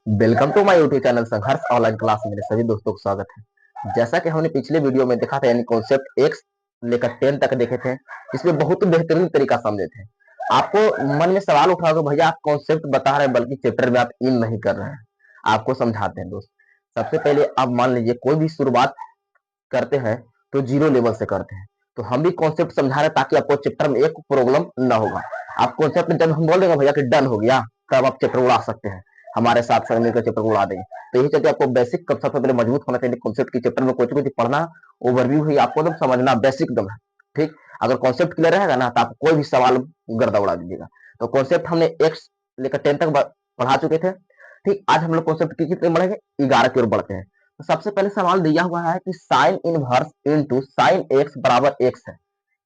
Welcome to my YouTube channel Sangharsh online class में मेरे सभी दोस्तों को स्वागत है। जैसा कि हमने पिछले वीडियो में देखा था यानी कॉन्सेप्ट एक्स लेकर 10 तक देखे थे, इसमें बहुत बेहतरीन तरीका समझे थे। आपको मन में सवाल उठा होगा, भैया आप कॉन्सेप्ट बता रहे हैं बल्कि चैप्टर में आप इन नहीं कर रहे हैं। आपको समझाते हैं दोस्त। सबसे पहले आप मान लीजिए कोई भी शुरुआत करते हैं तो जीरो लेवल से करते हैं, तो हम भी कॉन्सेप्ट समझा रहे हैं ताकि आपको चैप्टर में एक प्रॉब्लम न होगा। आप कॉन्सेप्ट जब हम बोल देंगे भैया कि डन हो गया, तब आप चैप्टर उड़ा सकते हैं, हमारे साथ साथ मिलकर चैप्टर उड़ा देंगे। तो यही चलते आपको बेसिक कब सबसे पहले मजबूत होना चाहिए कॉन्सेप्ट की। चैप्टर में कुछ पढ़ना, ओवरव्यू ही आपको एकदम समझना बेसिक एकदम है। ठीक, अगर कॉन्सेप्ट क्लियर रहेगा ना तो आप कोई भी सवाल गर्दा उड़ा दीजिएगा। तो कॉन्सेप्ट हमने एक्स लेकर 10 तक पढ़ा चुके थे। ठीक, आज हम लोग कॉन्सेप्ट कितने बढ़ेंगे, 11 की ओर बढ़ते हैं। तो सबसे पहले सवाल दिया हुआ है कि sine inverse into sine x बराबर एक्स है।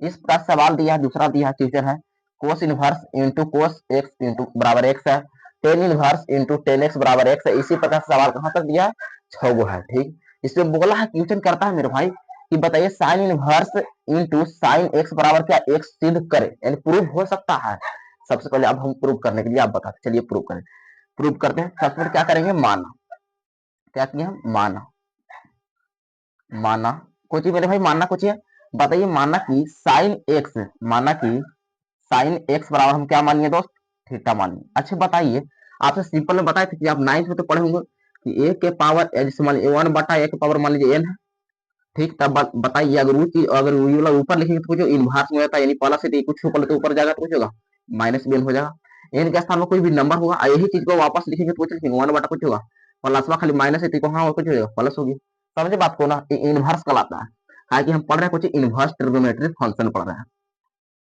इस प्रकार सवाल दिया है। दूसरा दिया है क्वेश्चन है cos inverse into cos x into बराबर एक्स है। Tan inverse into ten x बराबर एक्स है। इसी प्रकार सवाल कहां तक दिया है, 6 गो है। ठीक, इसमें बोला है क्वेश्चन करता है मेरे भाई कि बताइए sine inverse into sine x बराबर क्या एक्स सिद्ध करे, यानी प्रूव हो सकता है। सबसे पहले अब हम प्रूव करने के लिए आप बताते, चलिए प्रूव करें। प्रूव करते हैं। सबसे पहले क्या करेंगे, माना। क्या किया, माना। माना कुछ मेरे भाई, मानना कुछ है। बताइए, माना कि साइन एक्स, माना कि साइन एक्स बराबर हम क्या मानिए दोस्त, थीटा मानिए। अच्छा बताइए, आपसे सिंपल में बताए थे कि आप 9th में तो पढ़े होंगे कि एक के पावर जैसे मान लीजिए 1/a के पावर मान लीजिए n है। ठीक, तब बताइए अगर वो चीज अगर वो वाला ऊपर लिखेंगे तो कुछ इनवर्स में रहता है, यानी प्लस से कुछ ऊपर तो ऊपर जाएगा तो कुछ होगा माइनस भी हो जाएगा। एन के स्थान में कोई भी नंबर होगा, यही चीज को वापस लिखेंगे तो कुछ लिखेंगे 1 बटा कुछ होगा प्लस में, खाली माइनस है तो हाँ कुछ होगा प्लस होगी। समझे बात को ना, इनवर्स कहलाता है। ताकि हम पढ़ रहे हैं कुछ इनवर्स ट्रिग्नोमेट्री फंक्शन पढ़ रहे हैं।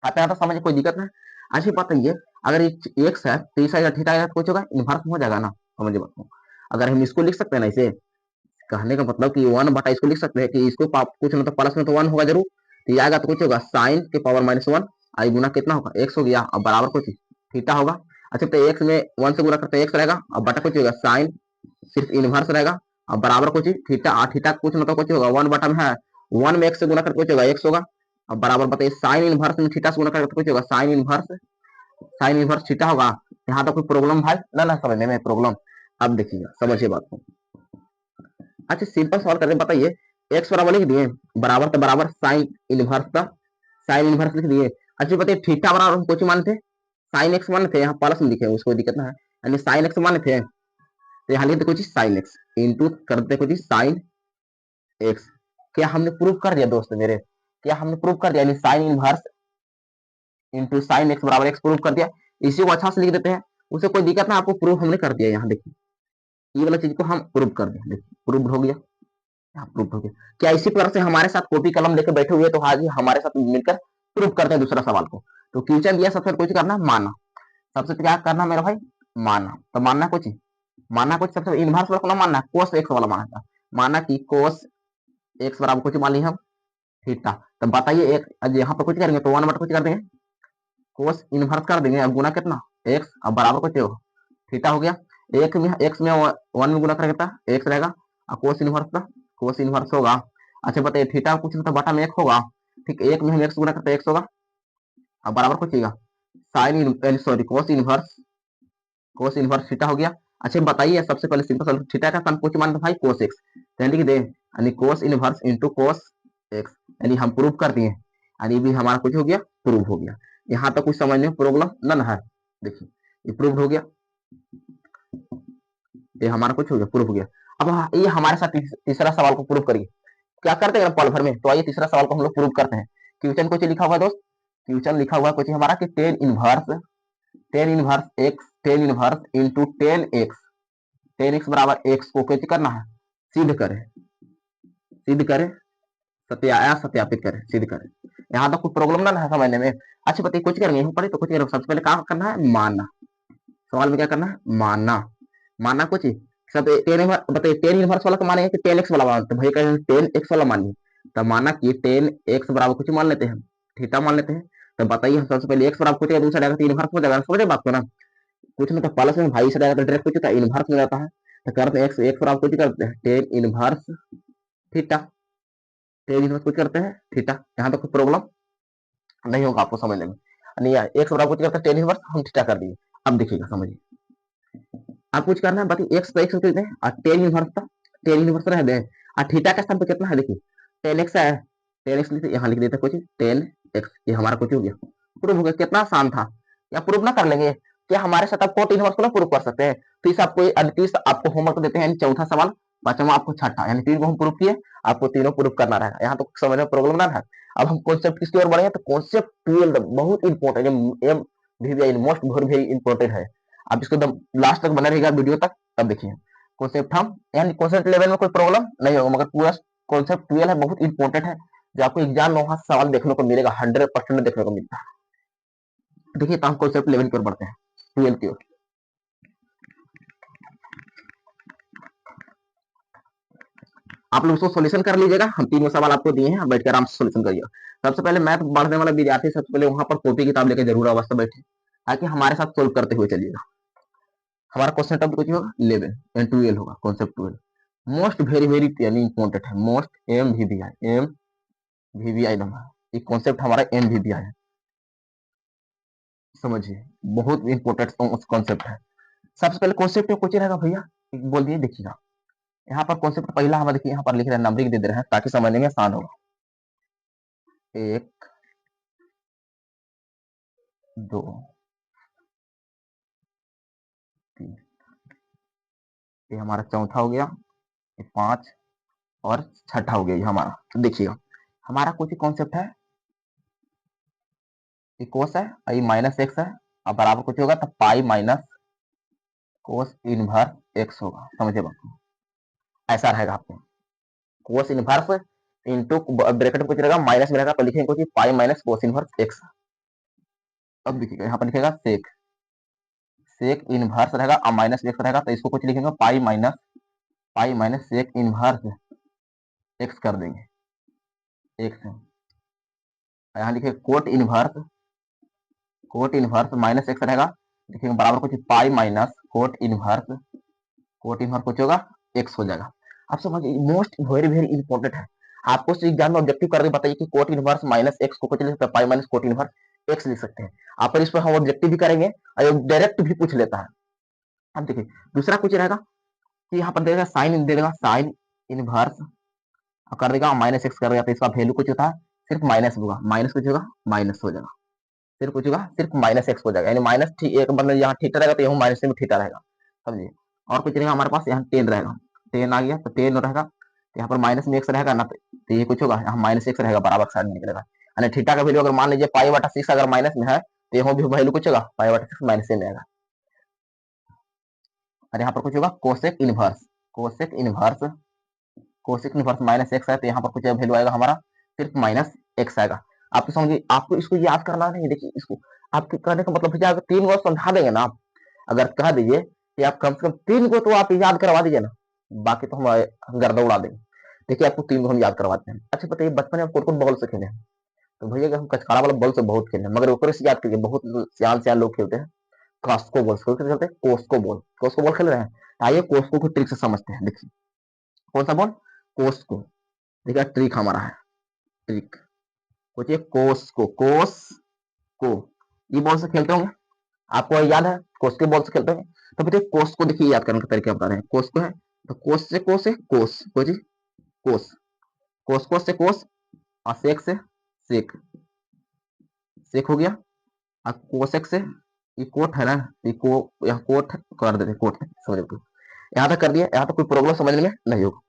आता है तो समझे, कोई दिक्कत नहीं। अच्छी बात है ये, अगर एक्स है तो इस साइड थीटा आएगा तो कुछ होगा इनवर्स में हो जाएगा ना। समझे बात को। अगर हम इसको लिख सकते हैं ना, इसे कहने का मतलब कि 1 बटा इसको लिख सकते हैं कि इसको कुछ ना तो प्लस में तो 1 होगा जरूर, तो ये आएगा तो कुछ होगा साइन के पावर -1 आई गुना कितना होगा एक्स हो गया, अब बराबर कुछ थीटा होगा। अच्छा तो एक्स में 1 से गुना करते एक्स रहेगा, अब बटा कुछ होगा साइन सिर्फ इनवर्स रहेगा, अब बराबर कुछ थीटा, थीटा कुछ मतलब कुछ होगा 1 बटा में है 1 में एक्स से गुना करके कुछ होगा एक्स होगा, अब बराबर बताइए साइन इनवर्स में थीटा से गुना करके कुछ होगा साइन इनवर्स थीटा होगा। यहाँ तो कोई प्रॉब्लम भाई ना, ना समझने में प्रॉब्लम। अब देखिएगा, समझिए बात को। अच्छा सिंपल सवाल करते बताइए, एक्स बराबर लिख दिए, बराबर तो बराबर साइन इनवर्स का साइन इनवर्स लिख दिए। अच्छा बताइए थीटा बराबर हम कुछ मानते थे, साइन एक्स माने थे, यहाँ प्लस में लिखे उसको दिक्कत ना है, यानी साइन एक्स माने थे तो यहाँ लिखते कुछ साइन एक्स इंटू करते कुछ साइन एक्स। क्या हमने प्रूव कर दिया दोस्त मेरे, क्या हमने प्रूव कर दिया, यानी sine inverse into sine x बराबर एक्स प्रूव कर दिया। इसी को अच्छा से लिख देते हैं, उसे कोई दिक्कत ना, आपको प्रूफ हमने कर दिया। यहाँ देखिए ये वाला चीज को हम प्रूव कर दिया, देखिए प्रूव हो गया, यहाँ प्रूव हो गया। क्या इसी प्रकार से हमारे साथ कॉपी कलम लेकर बैठे हुए तो आज हमारे साथ मिलकर प्रूव करते हैं दूसरा सवाल को। तो क्वेश्चन दिया, सबसे कुछ करना माना, सबसे क्या करना मेरा भाई, माना। तो मानना कुछ, मानना कुछ सबसे इनवर्स वाला मानना, कोस एक्स वाला माना था। माना कि कोस एक्स बराबर कुछ मान लिया हम थीटा। तो बताइए एक यहाँ पर कुछ करेंगे तो 1 बटा कुछ कर देंगे, कोस इनवर्स कर देंगे, अब गुना कितना एक्स, अब बराबर कुछ होगा थीटा हो गया। एक में एक्स में 1 में गुना करेंगे एक्स रहेगा, और कोस इनवर्स होगा। अच्छा बताइए थीटा कुछ मतलब बटा में एक होगा। ठीक, एक में हम एक्स गुना करते एक्स होगा, अब बराबर कुछ होगा sine sorry cos inverse theta हो गया। अच्छा बताइए सबसे पहले सिंपल सॉल्व, थीटा का मान कुछ मान भाई कोस एक्स, तो लिख दे यानी cos inverse into cos x, यानी हम प्रूव कर दिए, यानी भी हमारा कुछ हो गया प्रूव हो गया। यहाँ तो कुछ समझने में प्रॉब्लम नन है। देखिए ये प्रूव हो गया, ये हमारा कुछ हो गया प्रूफ हो गया। अब ये हमारे साथ तीसरा सवाल को प्रूफ करिए। क्या करते हैं पल भर में, तो आइए तीसरा सवाल को हम लोग प्रूफ करते हैं। क्वेश्चन कुछ लिखा हुआ दोस्त, क्वेश्चन लिखा हुआ कुछ हमारा कि tan inverse x tan inverse into ten x बराबर एक्स को कैसे करना है, सिद्ध करें सत्यापित करें, सिद्ध करें। यहाँ तो कुछ प्रॉब्लम ना है समझने में। अच्छा बताइए कुछ करेंगे यहाँ पर, तो कुछ करेंगे सबसे पहले क्या करना है, मानना। सवाल में क्या करना है, मानना। मानना कुछ ही सब टेन बताइए टेन इनवर्स वाला को मानेंगे कि टेन एक्स वाला मानते, भाई कहें टेन एक्स वाला मानिए। तो माना कि टेन एक्स बराबर कुछ मान लेते हैं, थीटा मान लेते हैं। तो बताइए हम सबसे पहले एक्स बराबर कुछ दूसरा जाएगा तो इनवर्स हो जाएगा, समझे बात को ना। कुछ ना तो प्लस में भाई से जाएगा तो डायरेक्ट कुछ होता है इनवर्स में जाता है। तो करते हैं एक्स बराबर कुछ करते हैं tan inverse theta, tan inverse कुछ करते हैं थीटा। यहाँ तो कुछ प्रॉब्लम नहीं होगा आपको समझने में। नहीं एक्स बराबर कुछ करते हैं टेन इनवर्स हम थीटा कर दिए। अब देखिएगा समझिए, आप कुछ करना है, बाकी एक्स तो एक्स लिख दें और टेन इनवर्स था, टेन इनवर्स रह दें और थीटा का स्थान पे कितना है देखिए, टेन एक्स है, टेन एक्स लिखते यहाँ लिख देते कुछ टेन एक्स, ये हमारा कुछ हो गया, प्रूफ हो गया। कितना आसान था, या प्रूफ ना कर लेंगे क्या हमारे साथ आप कोट इनवर्स को ना प्रूफ कर सकते हैं। तो इस आपको होमवर्क देते हैं, चौथा सवाल, पांचवा आपको छठा, यानी तीन को हम प्रूफ किए, आपको तीनों प्रूफ करना रहेगा। यहाँ तो समझ में प्रॉब्लम ना था। अब हम कॉन्सेप्ट किसकी ओर बढ़े, तो कॉन्सेप्ट 12 बहुत इंपॉर्टेंट है, M VVI most very important है। आप इसको लास्ट तक बना रहेगा वीडियो तक, तब देखिए कॉन्सेप्ट हम, यानी कॉन्सेप्ट लेवल में कोई प्रॉब्लम नहीं होगा, मगर पूरा कॉन्सेप्ट 12 है, बहुत इंपॉर्टेंट है, जो आपको एग्जाम में वहां सवाल देखने को मिलेगा, 100% देखने को मिलता है। देखिए तो हम कॉन्सेप्ट 11 की ओर बढ़ते हैं, 12 की ओर। आप लोग उसको सोल्यूशन कर लीजिएगा, हम तीनों सवाल आपको दिए हैं, बैठ कर आराम से सोल्यूशन करिएगा। सबसे पहले मैथ पढ़ने वाला विद्यार्थी सबसे पहले वहां पर कॉपी किताब लेकर जरूर अवस्था बैठे, ताकि हमारे साथ सोल्व करते हुए चलिएगा। हमारा क्वेश्चन टॉपिक कुछ होगा 11 एंड 12 होगा, कॉन्सेप्ट 12 मोस्ट वेरी यानी इंपॉर्टेंट है, most M V V I number, ये कॉन्सेप्ट हमारा एम वी वी आई है, समझिए बहुत इंपॉर्टेंट कॉन्सेप्ट है। सबसे पहले कॉन्सेप्ट में कुछ रहेगा भैया, बोल दिए देखिएगा। यहाँ पर कॉन्सेप्ट पहला हम देखिए, यहाँ पर लिख रहे हैं, नंबरिंग दे दे रहे हैं ताकि समझने में आसान होगा। 1 2 3, ये हमारा चौथा हो गया, ये 5 और छठा हो गया ये हमारा। तो देखिएगा हमारा कुछ कॉन्सेप्ट है, ये कोस है और ये माइनस एक्स है, अब बराबर कुछ होगा तो pi minus cos inverse x होगा, समझे बात, ऐसा रहेगा आपको। कोस इनवर्स इंटू ब्रैकेट में कुछ रहेगा, माइनस में रहेगा, तो लिखेंगे कुछ pi minus cos inverse x. अब देखिएगा यहाँ पर लिखेगा सेक, सेक इनवर्स रहेगा और माइनस एक्स रहेगा, तो इसको कुछ लिखेंगे pi minus sec inverse X कर देंगे एक्स। यहाँ लिखे कोट इनवर्स माइनस एक्स रहेगा, लिखेंगे बराबर कुछ पाई माइनस कोट इनवर्स कुछ होगा एक्स हो जाएगा। आप समझिए मोस्ट वेरी इंपॉर्टेंट है, आपको एग्जाम में ऑब्जेक्टिव करके बताइए कि कोट इनवर्स माइनस एक्स को कुछ लिख सकते हैं, pi minus cot inverse x लिख सकते हैं। आप पर इस पर हम ऑब्जेक्टिव भी करेंगे और डायरेक्ट भी पूछ लेता है। अब देखिए दूसरा कुछ रहेगा कि यहाँ पर देगा साइन दे देगा, साइन इनवर्स कर देगा माइनस एक्स कर देगा, तो इसका वैल्यू कुछ होता है सिर्फ माइनस होगा, माइनस कुछ होगा माइनस हो जाएगा, सिर्फ कुछ होगा सिर्फ माइनस एक्स हो जाएगा, यानी माइनस एक मतलब यहाँ थीटा रहेगा तो यहाँ माइनस में थीटा रहेगा, समझिए। और कुछ रहेगा हमारे पास यहाँ 10 रहेगा, 10 आ गया तो 10 रहेगा, यहाँ पर माइनस में एक्स रहेगा ना, तो ये कुछ होगा यहाँ माइनस एक्स रहेगा, बराबर साइड में निकलेगा, यानी थीटा का वैल्यू अगर मान लीजिए पाई बटा 6 अगर माइनस में है, तो यहाँ भी वैल्यू कुछ होगा पाई बटा 6 माइनस में आएगा। और यहाँ पर कुछ होगा cosec inverse, cosec inverse minus x है, तो यहाँ पर कुछ वैल्यू आएगा हमारा सिर्फ माइनस एक्स आएगा। आप तो समझिए आपको इसको याद करना नहीं, देखिए इसको आपके कहने का मतलब भैया अगर 3 को समझा देंगे ना आप, अगर कह दीजिए कि आप कम से कम 3 को तो आप याद करवा दीजिए ना, बाकी तो हम गर्दा उड़ा देंगे। देखिए आपको 3 को हम याद करवाते हैं। अच्छा बताइए बचपन में कौन बॉल से खेले हैं, तो भैया हम कचकाड़ा वाला बॉल से बहुत खेले, मगर ऊपर से याद करिए बहुत सियान लोग खेलते हैं कास्को बॉल, खेलते हैं कोस्को बॉल खेल रहे हैं। आइए कोस्को को ट्रिक से समझते हैं, देखिए कौन सा बॉल, कोस्को, देखिए ट्रिक हमारा है, ट्रिक सोचिए कोस को ये बॉल से खेलते होंगे, आपको याद है कोस के बॉल से खेलते होंगे। तो बेटे कोस को देखिए याद करने का तरीका बता रहे हैं, कोस को है तो कोस से कोस जी कोस, कोस से कोस और सेक से सेक, सेक हो गया, और कोसेक से ये कोट है ना, ये यहाँ कोट कर देते कोट है, समझ लो यहाँ तक कर दिया, यहाँ तक कोई प्रॉब्लम समझने में नहीं होगा,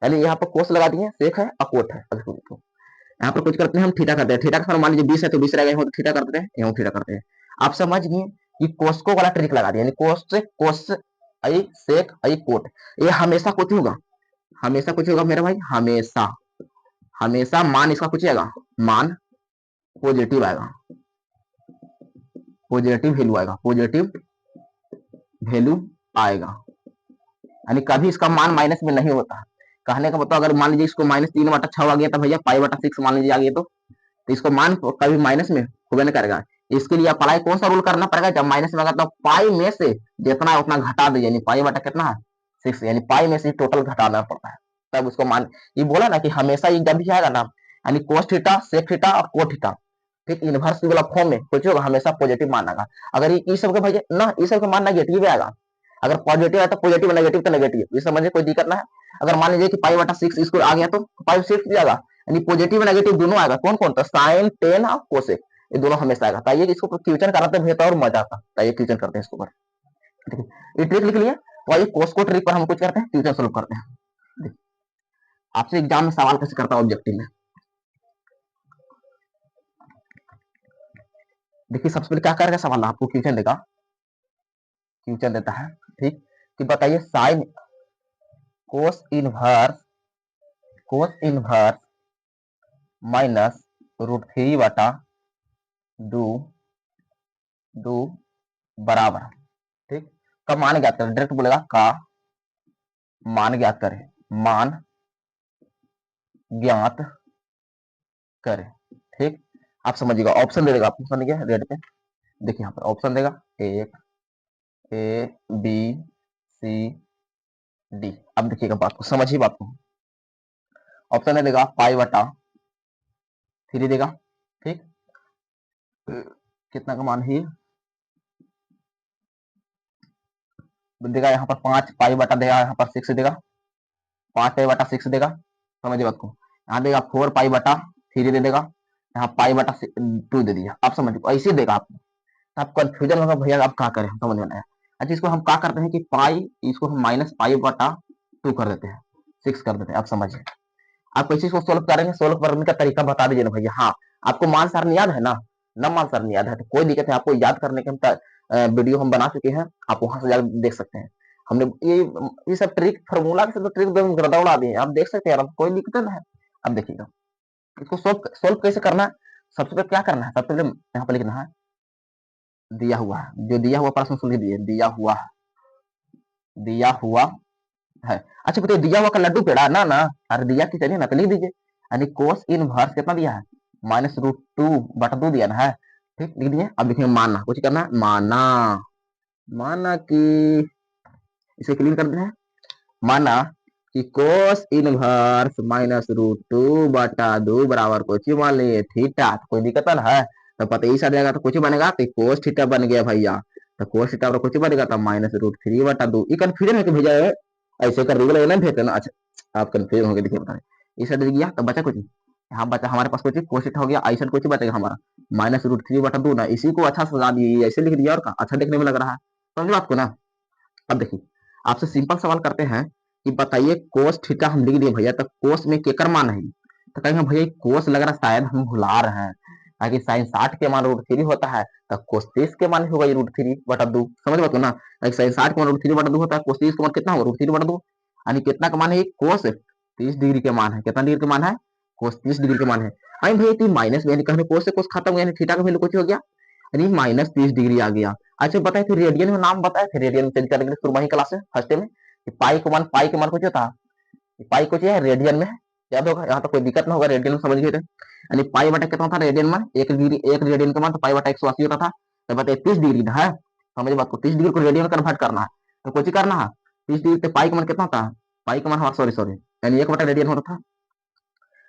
यानी यहाँ पर कोस लगा दिए, सेक है और कोट है। यहाँ पर कुछ करते हैं हम थीटा करते हैं, थीटा का फॉर्म मान लीजिए 20 है तो 20 रहेगा, यहाँ तो थीटा करते हैं, यहाँ थीटा करते हैं। आप समझ गए कि कोस्को वाला ट्रिक लगा दिया, यानी कोस आई सेक आई कोट, ये हमेशा कुछ होगा मेरा भाई, हमेशा मान इसका कुछ आएगा, मान पॉजिटिव आएगा, पॉजिटिव वैल्यू आएगा, यानी कभी इसका मान माइनस में नहीं होता। कहने का मतलब अगर मान लीजिए इसको -3/6 आ गया तो भैया π/6 मान लीजिए आ गया, तो इसको मान कभी माइनस में होगा नहीं करेगा। इसके लिए अप्लाई कौन सा रूल करना पड़ेगा, जब माइनस में आएगा तो पाई में से जितना है उतना घटा दीजिए, यानी पाई बटा कितना है 6, यानी पाई में से टोटल घटाना पड़ता है, तब उसको मान, ये बोला ना कि हमेशा ये जब भी आएगा ना, यानी कोस थीटा सेक थीटा और कोट थीटा, ठीक इनवर्स वाला फॉर्म में कुछ होगा हमेशा पॉजिटिव मान आएगा। अगर ये सब के भैया ना, ये सब का मान नेगेटिव आएगा, अगर पॉजिटिव है तो पॉजिटिव, नेगेटिव तो नेगेटिव, ये समझे, कोई दिक्कत ना है। अगर मान लीजिए कि पाई बटा 6 इसको आ गया तो पाई 6 जाएगा, यानी पॉजिटिव नेगेटिव दोनों आएगा। कौन कौन? तो साइन, टेन और कोसेक, ये दोनों हमेशा आएगा। ताइए इसको क्वेश्चन कराते हैं तो और मजा आता। ताइए क्वेश्चन करते हैं इसके ऊपर। देखिए ये ट्रिक लिख लिए, तो आइए कोस को ट्रिक पर हम कुछ करते हैं, क्वेश्चन सोल्व करते हैं। देखिए आपसे एग्जाम में सवाल कैसे करता है ऑब्जेक्टिव में। देखिए सबसे पहले क्या करेगा, सवाल आपको क्वेश्चन देगा, क्वेश्चन देता है ठीक, कि बताइए साइन कोस इनवर्स माइनस √3 बटा दो बराबर, ठीक। का मान ज्ञात करें, डायरेक्ट बोलेगा का मान ज्ञात करें, मान ज्ञात करें, ठीक। आप समझिएगा, ऑप्शन दे देगा आपको, समझ गया रेड पे। देखिए यहाँ पर ऑप्शन देगा, एक ए बी सी डी। अब देखिएगा बात को, समझिए बात को। ऑप्शन देगा पाई बटा 3 देगा, ठीक। कितना का मान है देगा, यहाँ पर 5 पाई बटा देगा, यहाँ पर 6 देगा, 5 पाई बटा 6 देगा, समझिए बात को। यहाँ देगा 4 पाई बटा 3 दे देगा, यहाँ पाई बटा 2 दे दिया। आप समझिए ऐसे देगा आपको, तो आप कंफ्यूजन होगा भैया आप क्या करें, समझ में आया। अच्छा इसको हम क्या करते हैं कि पाई, इसको हम माइनस पाई बटा 2 कर देते हैं, 6 कर देते हैं। आप समझिए, आप कैसे इसको सोल्व करेंगे, सोल्व करने का तरीका बता दीजिए ना भैया। हाँ आपको मान सारणी याद है ना, न मान सारणी याद है तो कोई दिक्कत है, आपको याद करने के हम वीडियो हम बना चुके हैं, आप वहां से जाकर देख सकते हैं। हमने ये सब ट्रिक फार्मूला के सब ट्रिक गर्दा उड़ा दिए, आप देख सकते हैं, आप कोई दिक्कत ना है। अब देखिएगा इसको सोल्व सोल्व कैसे करना है। सबसे पहले क्या करना है, सबसे पहले यहाँ पर लिखना है दिया हुआ है, जो दिया हुआ प्रश्न सुन लीजिए, दिया हुआ है, दिया हुआ है। अच्छा बताइए दिया हुआ का लड्डू पेड़ा ना ना, अरे दिया की चलिए ना, तो लिख दीजिए, यानी कोस इनवर्स कितना दिया है, -√2 बटा 2 दिया ना है, ठीक लिख दिए। अब देखिए माना, कुछ करना है, माना, माना कि इसे क्लीन कर देते हैं, माना कि कोस इनवर्स -√2 बटा 2 बराबर कुछ मान लिए थीटा, तो कोई दिक्कत ना है। तो पता ही जाएगा तो कुछ बनेगा, तो कोस थीटा बन गया भैया, तो कोस थीटा पर कुछ बनेगा, तो -√3 बटा 2। ये कंफ्यूजन है कि भैया ऐसे कर दी ना भेजते ना। अच्छा आप कंफ्यूज होंगे, देखिए बता रहे इस साइड गया तो बचा कुछ, यहाँ बचा हमारे पास कुछ कोस थीटा हो गया, ऐसा कुछ बचेगा हमारा -√3 बटा 2 ना, इसी को अच्छा सजा दिए, ऐसे लिख दिया और का अच्छा देखने में लग रहा है, समझ आपको ना। अब देखिए आपसे सिंपल सवाल करते हैं कि बताइए कोस थीटा हम लिख दिए भैया, तो कोस में केकर मान है, तो कहेंगे भैया कोस लग रहा शायद हम भुला रहे हैं, ताकि साइन 60 के मान √3 होता है, तो कोस 30 के मान होगा √3 बटा 2, समझ बात ना। साइन 60 के मान √3 बटा 2 होता है, कोस 30 के मान कितना होगा, √3 बटा 2, यानी कितना का मान है, कोस 30 डिग्री के मान है, कितना डिग्री के मान है, कोस 30 डिग्री के मान है। आई भैया तीन माइनस में, यानी कहने कोस से कोस खत्म हो गया, थीटा का वैल्यू कुछ हो गया, यानी -30 डिग्री आ गया। अच्छा बताए थे रेडियन में नाम बताए थे, रेडियन चेंज करने के लिए शुरुआती क्लास में फर्स्ट में, पाई के मान कुछ होता है, पाई कुछ है रेडियन में, याद होगा, यहाँ तो कोई दिक्कत ना होगा, रेडियन में समझ गए थे। यानी पाई बटा कितना था रेडियन में, 1 डिग्री, 1 रेडियन का मान तो पाई बटा 180 होता था, तो बताइए 30 डिग्री है, समझ बात को, 30 डिग्री को रेडियन में कन्वर्ट करना है, तो कुछ करना है 30 डिग्री पे पाई का मान कितना होता है, पाई का मान हमारा सॉरी सॉरी यानी 1 बटा रेडियन होता था।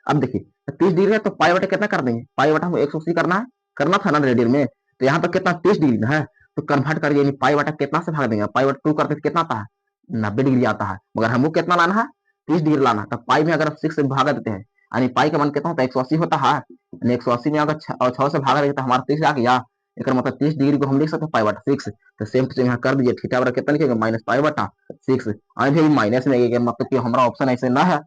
अब देखिए 30 डिग्री है तो पाई बटा कितना कर देंगे, पाई बटा हमें 180 करना था ना रेडियन में, तो यहाँ पर कितना 30 डिग्री है, तो कन्वर्ट करिए, यानी पाई बटा कितना से भाग देंगे, पाई बटा 2 करते तो कितना आता है, 90 डिग्री आता है, मगर हमको कितना लाना है, 30 डिग्री लाना है। तो पाई में अगर 6 से भागा देते हैं, यानी पाई का मान कितना होता है, 180 होता है, 180 में अगर 6 से भागा देते तो हमारा 30 आ गया, एक मतलब 30 डिग्री को हम लिख सकते हैं पाई बटा 6, तो सेम टू सेम यहाँ कर दीजिए, थीटा बटा कितना लिखेंगे, -पाई बटा 6। अभी माइनस में गए, मतलब कि हमारा ऑप्शन ऐसे ना है।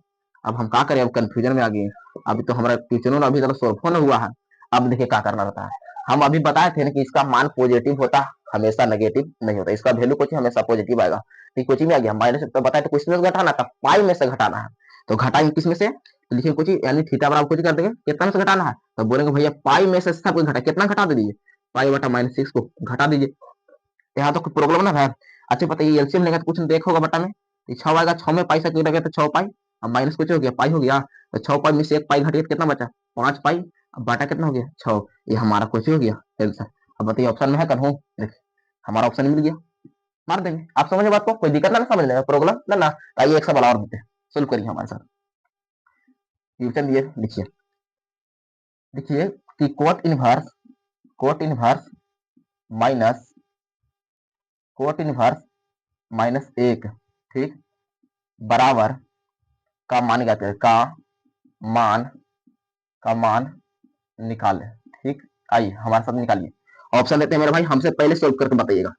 अब हम क्या करें, अब कंफ्यूजन में आ गए, अभी तो हमारा क्वेश्चन अभी तक सोल्व हुआ है। अब देखिए क्या करना रहता है, हम अभी बताए थे ना कि इसका मान पॉजिटिव होता, हमेशा नेगेटिव नहीं होता, इसका वैल्यू कुछ हमेशा पॉजिटिव आएगा। तो कुछ में आ गया माइनस, तो बताए तो कुछ में घटाना था, पाई में से घटाना है, तो घटाएंगे किस में से, तो लिखिए कुछ यानी थीटा बराबर कुछ कर देंगे, कितना में से घटाना है, तो बोलेंगे भैया पाई में से सब कुछ घटा, कितना घटा दीजिए, पाई बटा -6 को घटा दीजिए, यहाँ तो कोई प्रॉब्लम ना है। अच्छा बताइए एलसीएम लेंगे तो कुछ देखोगा बटा में, 6 आएगा, 6 में पाई से कटेगा तो 6 पाई, अब माइनस कुछ हो गया, पाई हो गया, तो 6 पाई में से 1 पाई घट गया, कितना बचा 5 पाई, अब बाटा कितना हो गया 6, ये हमारा कुछ हो गया आंसर। अब बताइए ऑप्शन में है कन्फर्म, देखिए हमारा ऑप्शन मिल गया, मार देंगे। आप समझे बात को, कोई दिक्कत ना समझ लेगा, प्रॉब्लम ना ना। आइए एक सवाल और देते हैं, सोल्व करिए हमारे साथ, क्वेश्चन दिए लिखिए, देखिए कि cot inverse minus cot inverse -1, ठीक, बराबर का मान क्या है, मान का मान निकाले। ठीक, आइए हमारे साथ निकालिए। ऑप्शन देते हैं मेरे भाई, हमसे पहले सोल्व करके बताइएगा।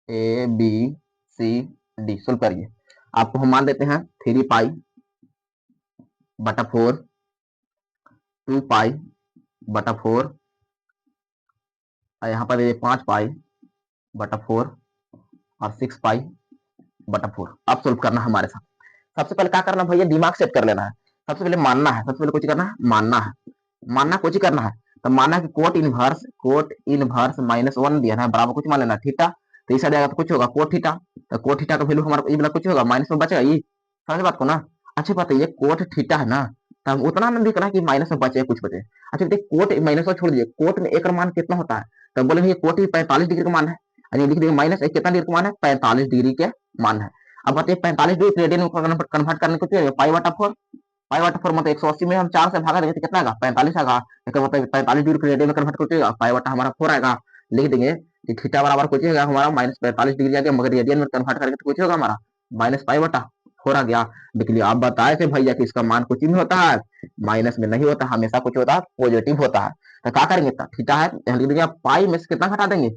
A B C D solve करिए। आपको हम मान देते हैं 3 पाई बटा 4, 2 पाई बटा 4, और यहाँ पर ये 5 पाई बटा 4 और 6 पाई बटा 4। अब सोल्व करना हमारे साथ। सबसे पहले क्या करना भैया, दिमाग सेट कर लेना है। सबसे पहले मानना है, सबसे पहले कुछ करना है, मानना है, मानना कुछ करना है। तो मानना कि कोट इनवर्स -1 दिया है, बराबर कुछ मान लेना थीटा। तो इस साइड आएगा तो कुछ होगा कोट थीटा। तो कोट थीटा का वैल्यू हमारा ये वाला कुछ होगा, माइनस में बचेगा ये। समझ बात को ना। अच्छी बात है, ये कोट थीटा है ना, तो हम उतना नहीं दिख रहा कि माइनस में बचे कुछ बचे। अच्छा देखिए, कोट माइनस में छोड़ दीजिए, कोट में एक का मान कितना होता है, तो बोले भैया कोट 45 डिग्री का मान है। अरे लिख दीजिए माइनस एक कितना डिग्री का मान है, 45 डिग्री के मान है। अब बताइए 45 डिग्री रेडियन में कन्वर्ट करने को चाहिए पाई बटा 4। पाई बटा 4 मतलब 180 में हम 4 से भागा देंगे तो कितना आएगा, 45 आएगा। इसका मतलब 45 डिग्री को रेडियन में कन्वर्ट करके पाई बटा हमारा 4 आएगा। लिख देंगे कि थीटा बराबर कुछ होगा हमारा -45 डिग्री आ गया, मगर रेडियन में कन्वर्ट करेंगे तो कुछ होगा हमारा माइनस पाई बटा 4 आ गया। देख लिया, आप बताए थे भैया कि इसका मान कुछ नहीं होता है, माइनस में नहीं होता, हमेशा कुछ होता है पॉजिटिव होता है। तो क्या करेंगे, थीटा है लिख देंगे, पाई में से कितना घटा देंगे,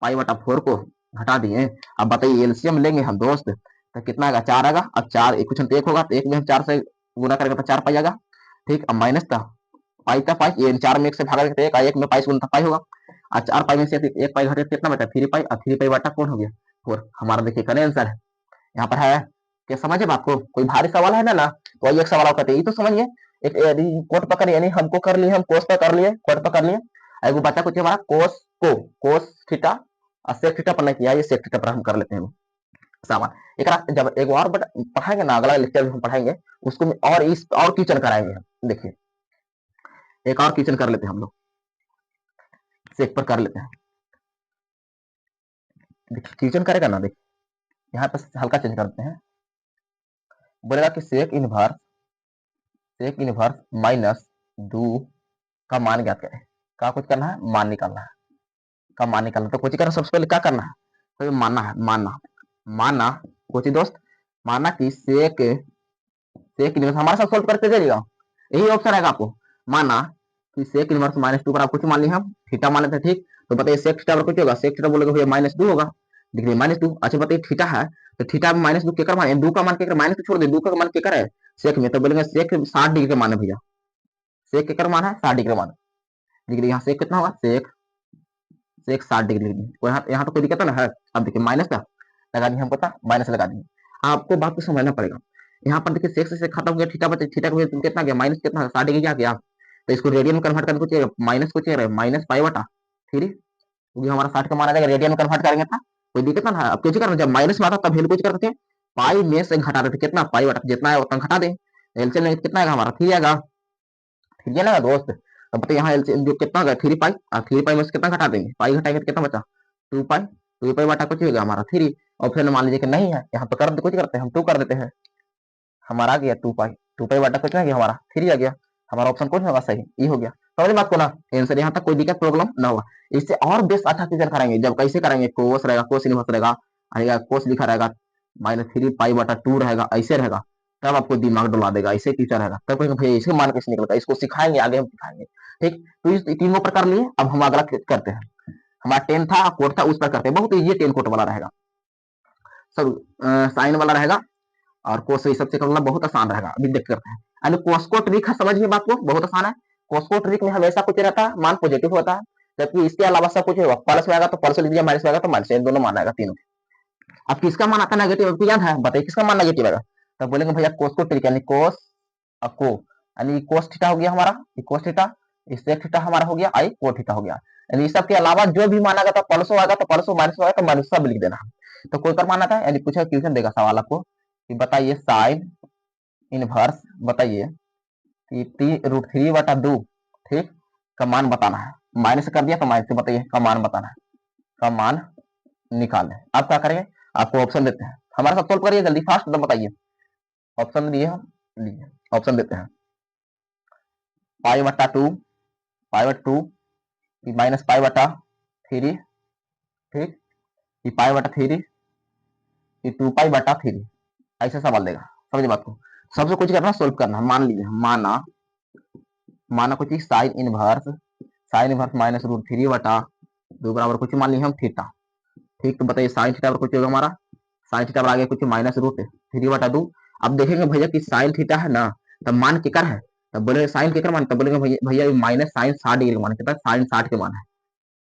पाई बटा 4 को घटा दिए। अब बताइए एलसीएम लेंगे हम दोस्त, तो कितना आएगा, 4 आएगा। अब 4 एक क्वेश्चन तो 1 होगा, तो 1 में हम 4 से गुना करेंगे तो 4 पाई आएगा। ठीक, अब माइनस का पाई का पाई, ये 4 में 1 से भागा देते हैं, 1 में पाई से गुना पाई होगा। और 4 पाई में से 1 पाई घटे कितना बचा, 3 पाई, और 3 पाई बटा 4 हो गया 4। हमारा देखिए करें आंसर है यहाँ पर है। क्या समझे बात को, कोई भारी सवाल है ना तो वही एक सवाल कहते हैं, ये तो समझिए। एक कोट पकड़ यानी हमको कर लिए, हम कोस पर कर लिए, कोट पर कर लिए। एगो बच्चा कुछ हमारा कोस थीटा और सेक थीटा पर नहीं किया, ये सेक थीटा पर हम कर लेते हैं सामान। एक जब एक और पढ़ाएंगे ना, अगला लेक्चर में हम पढ़ाएंगे उसको और इस और किचन कराएंगे हम। देखिए एक और किचन कर लेते हैं हम लोग, सेक पर कर लेते हैं। देखिए किचन करेगा ना, देखिए यहाँ पर हल्का चेंज करते हैं। बोलेगा कि सेक इनवर्स -2 का मान ज्ञात करें। का कुछ करना है, मान निकालना है, का मान निकालना। तो कुछ करना, सबसे पहले क्या करना है, तो मानना है, मानना कुछ दोस्त, माना कि सेक इनवर्स हमारे साथ सोल्व करके जाइएगा, यही ऑप्शन आएगा आपको। माना कि सेक इनवर्स -2 पर आप कुछ मान लिया, हम थीटा मान लेते हैं। ठीक, तो बताइए सेक थीटा पर कुछ होगा, सेक थीटा बोलेगा भैया -2 होगा, डिग्री -2। अच्छा बताइए थीटा है, तो थीटा में -2 केकर मान है, 2 का मान केकर, माइनस तो छोड़ दे, 2 का मान केकर है सेक में, तो बोलेंगे सेक 60 डिग्री का मान है भैया, सेक केकर मान है 60 डिग्री मान। डिग्री यहाँ सेक कितना होगा, सेक सेक 60 डिग्री यहाँ तो कोई दिक्कत ना है। अब देखिए माइनस का लगा दिए, हमको था माइनस लगा दिए। आपको बात को समझना पड़ेगा। यहाँ पर देखिए सेक्स से खत्म हो गया, थीटा बचे, थीटा का कितना गया, माइनस कितना, 60 डिग्री क्या गया। तो इसको रेडियन में कन्वर्ट करने को चाहिए, माइनस को चाहिए माइनस पाई बटा 3, क्योंकि हमारा 60 का मान आ जाएगा, रेडियन में कन्वर्ट करेंगे था कोई दिक्कत ना है। अब कुछ करना, जब माइनस में आता तब वैल्यू कुछ करते थे, पाई में से घटा देते, कितना पाई बटा जितना है उतना घटा दे। एलसीएम में कितना आएगा हमारा, 3 आएगा, ठीक है ना दोस्त। अब बताइए यहाँ एलसीएम जो कितना होगा 3 पाई, और 3 पाई में से कितना घटा देंगे, पाई घटाएंगे तो कितना बचा 2 पाई, 2 पाई बटा कुछ होगा हमारा 3। ऑप्शन मान लीजिए कि नहीं है, यहाँ पे कर कुछ करते हैं हम 2 कर देते हैं, हमारा आ गया 2 पाई, 2 पाई बटा कुछ ना गया हमारा 3 आ गया। हमारा ऑप्शन कौन होगा, सही ये हो गया। समझ बात को ना, आंसर यहाँ तक कोई दिक्कत प्रॉब्लम ना होगा। इससे और बेस्ट अच्छा क्वेश्चन कराएंगे, जब कैसे कराएंगे, कोस रहेगा, कोस इनवर्स रहेगा, आएगा कोस लिखा रहेगा, -3 पाई बटा 2 रहेगा, ऐसे रहेगा, तब आपको दिमाग डुला देगा, ऐसे टीचर रहेगा, तब कहेंगे भैया इसे मान कैसे निकलता है, इसको सिखाएंगे, आगे हम सिखाएंगे। ठीक, तो इस तीनों प्रकार लिए अब हम अगला करते हैं। हमारा 10 था कोट था, उस पर करते हैं, बहुत इजी 10 कोट वाला रहेगा, सब साइन वाला रहेगा, और कोस ये सबसे करना बहुत आसान रहेगा। अभी देख करते हैं, अरे कोस्को ट्रिक है, समझिए बात को, बहुत आसान है। कोस्को ट्रिक में हमेशा कुछ रहता है, मान पॉजिटिव होता है, जबकि इसके अलावा सब कुछ होगा, प्लस में आएगा तो प्लस लिख दिया, माइनस में आएगा तो माइनस, दोनों मान आएगा तीनों। अब किसका मान आता है नेगेटिव, आपको याद है, बताइए किसका मान नेगेटिव आएगा। तो बोलेंगे भैया कोस्को ट्रिक यानी कोस को, यानी कोस थीटा हो गया हमारा, कोस थीटा, इससे थीटा हमारा हो गया, आई को थीटा हो गया। यानी इस सब के अलावा जो भी मान आएगा तो प्लसो आएगा तो प्लसो, माइनस आएगा तो माइनस, सब लिख देना। तो कोई पर मान आता है, यानी पूछा क्वेश्चन देगा सवाल आपको कि बताइए साइन इनवर्स, बताइए कि √3/2, ठीक, का मान बताना है। माइनस कर दिया तो माइनस से बताइए का मान बताना है, का मान निकालें। आप क्या करेंगे, आपको ऑप्शन देते हैं, हमारे साथ सोल्व करिए जल्दी फास्ट, एकदम बताइए। ऑप्शन दिए हम, लीजिए ऑप्शन देते हैं, पाई बटा 2, पाई बटा 2, -पाई बटा 3, ठीक, पाई बटा 3, कि 2 पाई/3, ऐसा सवाल देगा। समझे बात को। सबसे कुछ करना, सोल्व करना। मान लीजिए, माना माना कुछ साइन इनवर्स -√3/2 बराबर कुछ मान लिए हम थीटा। ठीक, तो बताइए साइन थीटा बराबर कुछ होगा हमारा, साइन थीटा बराबर आ गया कुछ -√3/2। अब देखेंगे भैया कि साइन थीटा है ना, तब मान केकर है, तब बोलेंगे साइन केकर मान, तब बोलेंगे भैया भैया माइनस साइन 60 डिग्री का मान कितना, साइन 60 के मान है।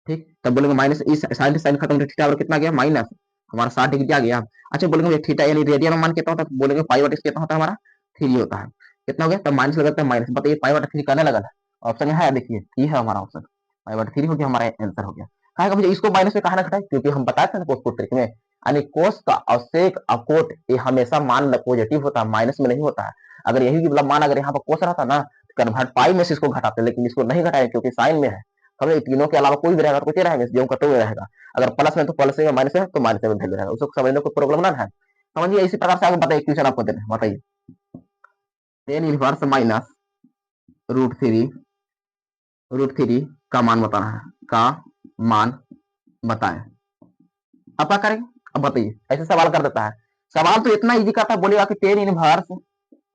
ठीक, तब बोलेंगे माइनस इस साइन साइन खत्म, थीटा बराबर कितना गया, माइनस हमारा 60 डिग्री आ गया। अच्छा बोलेंगे भैया थीटा यानी रेडियन में मान कितना होता है, तो बोलेंगे पाई/3 कितना होता है हमारा, 3 होता है। कितना हो गया, तब माइनस लगाते हैं माइनस। बताइए पाई/3 करने लगा था, ऑप्शन है, देखिए ये है हमारा ऑप्शन, पाई/3 हो गया, हमारा आंसर हो गया। कहा भैया इसको माइनस में कहा ना घटाए, क्योंकि हम बताए थे ना कोस ट्रिक में, यानी कोस का और सेक और कोट ये हमेशा मान पॉजिटिव होता है, माइनस में नहीं होता है। अगर यही मतलब मान अगर यहाँ पर कोस रहता ना, कन्वर्ट पाई में से इसको घटाते, लेकिन इसको नहीं घटाए क्योंकि साइन में है। हमें तीनों के अलावा कोई भी रहेगा तो कुछ रहेगा, जो करते हुए रहेगा। अगर प्लस में तो प्लस में, माइनस है तो माइनस में वैल्यू रहेगा, उसको समझने को प्रॉब्लम ना है। समझिए इसी प्रकार से आगे बताइए, क्वेश्चन आपको देना है, बताइए टेन इनवर्स माइनस √3 का मान बताना है, का मान बताएं। अब क्या करेंगे, अब बताइए, ऐसे सवाल कर देता है। सवाल तो इतना इजी करता है, बोलेगा कि टेन इनवर्स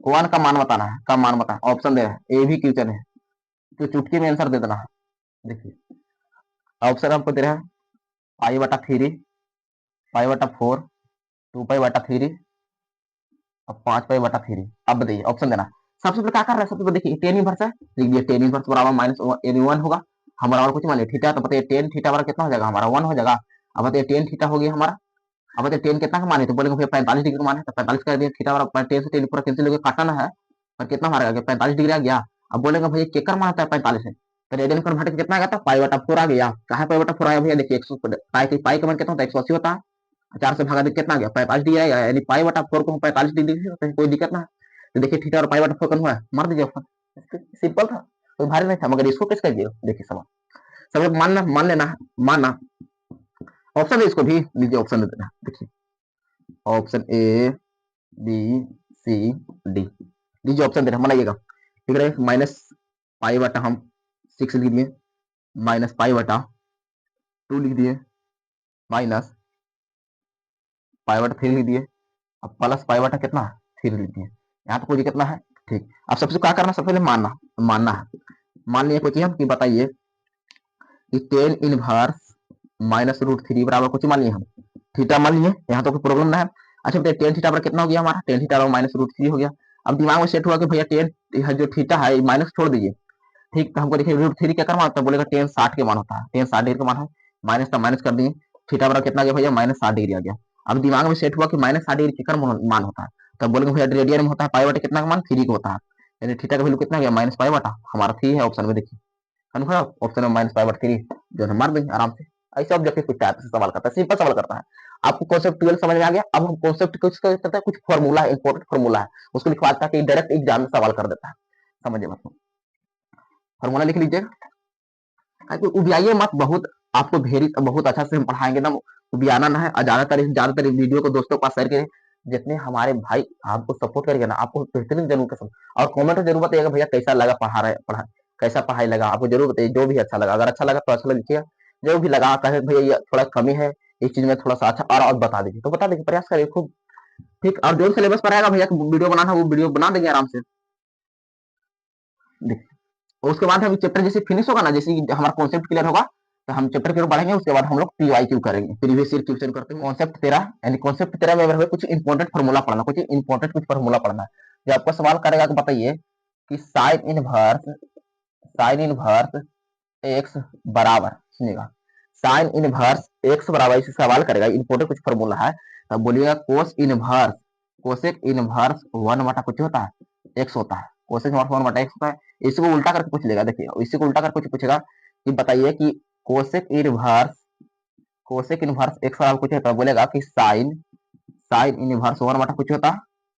1 का मान बताना है, का मान बताएं। ऑप्शन दे रहा है, ए भी क्वेश्चन है, तो चुटकी में आंसर दे देना है। देखिए ऑप्शन आपको दे रहा है पाई/3, पाई/4, 2 पाई/3 और 5 पाई/3। अब बताइए ऑप्शन देना। सबसे पहले क्या कर रहा है, सबसे पहले देखिए टेन इनवर्स है, लिख दिया टेन इनवर्स बराबर -1 होगा। हम बराबर कुछ मान लिया थीटा, तो बताइए टेन थीटा बराबर कितना हो जाएगा हमारा, 1 हो जाएगा। अब बताइए टेन थीटा हो गया हमारा। अब बताइए टेन कितना का मान है, तो बोलेंगे भैया 45 डिग्री का मान है, तो 45 कर दिया, थीटा बराबर टेन से टेन पूरा कैंसिल होकर काटना है, और कितना हमारा आ गया 45 डिग्री आ गया। अब बोलेंगे भैया केकर मान होता है 45 है, तो रेडियन कन्वर्ट के कितना आ गया था, पाई/4 आ गया। कहा पाई/4 आया भैया, देखिए 100 पाई का मान कितना होता है, 180 होता है। 4 से भागा कितना आ गया, 45 डिग्री आएगा, यानी पाई/4 को 45 डिग्री से होता है, कोई दिक्कत ना है। तो देखिए थीटा और पाई/4 कौन हुआ है, मार दीजिए ऑप्शन, सिंपल था, कोई भारी नहीं था। मगर इसको किस कर दिया, देखिए सवाल सब मानना, मान लेना, मानना। ऑप्शन है इसको भी लीजिए, ऑप्शन दे देना। देखिए option A B C D, लीजिए ऑप्शन दे रहा बनाइएगा। ठीक है, माइनस पाई/, हम 6 लिख दिए, माइनस पाई/2 लिख दिए, माइनस पाई/3 लिख दिए, अब प्लस पाई/, कितना 3 लिख दिए। यहाँ तो कोई कितना है। ठीक, अब सबसे क्या करना, सबसे पहले मानना, मानना है। मान लिया कोई हम कि बताइए कि टेन इनवर्स -√3 बराबर कुछ मान लिए हम थीटा मान लिए, यहाँ तो कोई प्रॉब्लम ना है। अच्छा बताइए टेन थीटा बराबर कितना हो गया हमारा, टेन थीटा बराबर -√3 हो गया। अब दिमाग में सेट हुआ कि भैया टेन जो थीटा है माइनस छोड़ दीजिए। ठीक, तो हमको देखिए √3 क्या मान होता है, बोलेगा टेन 60 के मान होता है, टेन 60 डिग्री का मान है, माइनस का माइनस कर दिए, थीटा बराबर कितना गया भैया -60 डिग्री आ गया। अब दिमाग में सेट हुआ कि -60 डिग्री कितना मान होता है, तब बोलेंगे भैया रेडियन में होता है, पाई/, कितना का मान 3 का होता है, यानी थीटा का वैल्यू कितना गया -पाई/, हमारा 3 है ऑप्शन में। देखिए ऑप्शन में -पाई/3 जो है, मार देंगे आराम से। ऐसे ऑब्जेक्टिव कुछ टाइप से सवाल करता है, सिंपल सवाल करता है। आपको कॉन्सेप्ट 12 समझ में आ गया। अब हम कॉन्सेप्ट कुछ करते हैं, कुछ फॉर्मूला इंपॉर्टेंट फॉर्मूला है, उसको लिखवाता है कि डायरेक्ट एग्जाम में सवाल कर देता है। समझिए मतलब फॉर्मूला लिख लीजिएगा, उबियाइए मत, बहुत आपको भेरी बहुत अच्छा से हम पढ़ाएंगे ना, उबियाना ना है। और ज्यादातर वीडियो को दोस्तों के पास शेयर करें, जितने हमारे भाई आपको सपोर्ट करेंगे ना, आपको बेहतरीन जरूर कर और कमेंट में जरूर बताइएगा भैया कैसा लगा पढ़ा कैसा पढ़ाई लगा आपको, जरूर बताइए जो भी अच्छा लगा। अगर अच्छा लगा तो अच्छा लिखिए, जो भी लगा कहे भैया ये थोड़ा कमी है इस चीज में, थोड़ा सा अच्छा और बता दीजिए, तो बता दीजिए, प्रयास करिए खूब। ठीक, और जो सिलेबस पर आएगा भैया वीडियो बनाना, वो वीडियो बना देंगे आराम से। देखिए उसके बाद हम चैप्टर जैसे फिनिश होगा ना, जैसे हमारा कॉन्सेप्ट क्लियर होगा, तो हम चैप्टर की ओर बढ़ेंगे। उसके बाद हम लोग पीवाईक्यू करेंगे, प्रीवियस ईयर क्वेश्चन करते हैं। कॉन्सेप्ट 13 यानी कॉन्सेप्ट 13 में हमें कुछ इंपॉर्टेंट फार्मूला पढ़ना, कुछ इंपॉर्टेंट कुछ फार्मूला पढ़ना है। जो आपको सवाल करेगा कि बताइए कि साइन इनवर्स एक्स बराबर, सुनिएगा, साइन इनवर्स एक्स बराबर इसे सवाल करेगा, इंपॉर्टेंट कुछ फार्मूला है। तब बोलिएगा कोसेक इनवर्स 1 कुछ होता है, एक्स होता है, कोसेक इनवर्स 1/x होता है। इसी को उल्टा करके पूछ लेगा, देखिए इसी को उल्टा करके कुछ पूछेगा कि बताइए कि कोसेक इनवर्स एक्स बराबर कुछ होता है, बोलेगा कि साइन साइन इनवर्स 1 कुछ होता है,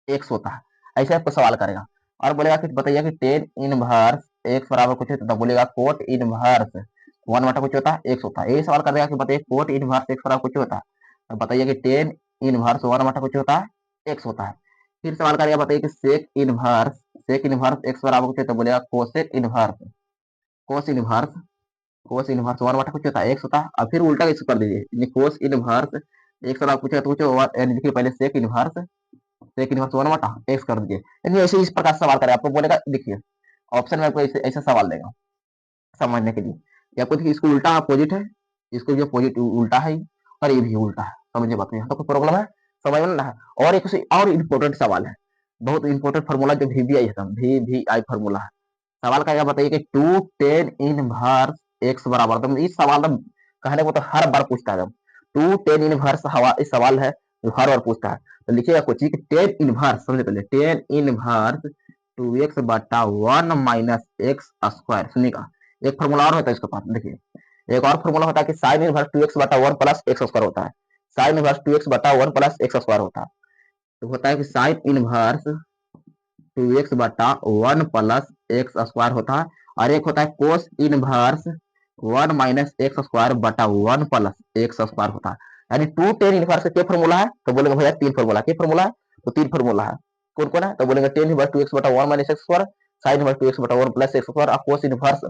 एक्स होता है, ऐसे आपको सवाल करेगा। और बोलेगा कि बताइए कि टेन इनवर्स एक्स बराबर कुछ होता है, बोलेगा कोट इनवर्स 1 कुछ होता है, एक्स होता है। यही सवाल कर देगा कि बताइए कोट इनवर्स एक्स बराबर कुछ होता है, तो बताइए कि टेन इनवर्स 1 कुछ होता है, एक्स होता है। फिर सवाल करेगा बताइए कि सेक इनवर्स एक्स बराबर कुछ होता है, बोलेगा कोस इनवर्स 1 कुछ होता है, एक्स होता है। और फिर उल्टा इसको कर दीजिए, कोस इनवर्स एक सवाल पूछेगा तो पूछो लिखिए पहले सेक इनवर्स 1 बटा एक्स कर दीजिए। यानी ऐसे इस प्रकार सवाल करें, आपको बोलेगा देखिए ऑप्शन में आपको ऐसा सवाल देगा समझने के लिए। या आपको देखिए इसको उल्टा अपोजिट है, इसको जो अपोजिट उल्टा है और ये भी उल्टा है, समझिए बात। यहाँ तो कोई प्रॉब्लम है, समझ में ना है। और एक और इम्पोर्टेंट सवाल है, बहुत इंपॉर्टेंट फार्मूला जो वी आई फार्मूला है। सवाल का क्या बताइए कि 2 tan इनवर्स एक्स बराबर, तो इस सवाल में कहने को तो हर बार पूछता है। 2 tan इनवर्स इस सवाल है जो हर बार पूछता है। तो लिखिएगा कुछ कि टेन इनवर्स, समझे पहले टेन इनवर्स 2x बटा 1 माइनस एक्स स्क्वायर। सुनिएगा एक फॉर्मूला और होता है इसके पास, देखिए एक और फॉर्मूला होता है कि साइन इनवर्स 2x बटा 1 प्लस एक्स स्क्वायर होता है। साइन इनवर्स 2x बटा 1 प्लस एक्स स्क्वायर होता है। तो होता है कि साइन इनवर्स 2x बटा 1 प्लस एक्स स्क्वायर होता है, और एक होता है cos inverse 1 minus x square बटा 1 प्लस एक्स स्क्वायर होता है। यानी 2 tan इनवर्स का फॉर्मूला है, तो बोलेंगे भैया तीन फॉर्मूला, क्या फॉर्मूला है? तो तीन फॉर्मूला है। कौन कौन है? तो बोलेंगे tan इनवर्स 2x बटा 1 minus x square, sine inverse 2x बटा 1 प्लस एक्स स्क्वायर, और cos inverse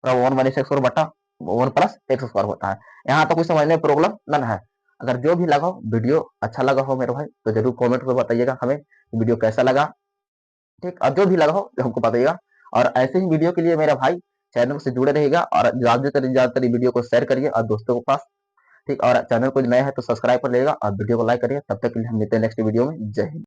1 minus x square बटा 1 प्लस एक्स स्क्वायर होता है। यहाँ तो कुछ समझने में प्रॉब्लम नन है। अगर जो भी लगा वीडियो अच्छा लगा हो मेरे भाई तो जरूर कमेंट में बताइएगा हमें वीडियो कैसा लगा, ठीक। और जो भी लगा हो हमको बताइएगा। और ऐसे ही वीडियो के लिए मेरा भाई चैनल से जुड़े रहेगा, और ज्यादातर वीडियो को शेयर करिए और दोस्तों के पास, ठीक। और चैनल को नया है तो सब्सक्राइब कर लेगा और वीडियो को लाइक करिए। तब तक के लिए हम मिलते हैं नेक्स्ट वीडियो में। जय हिंद।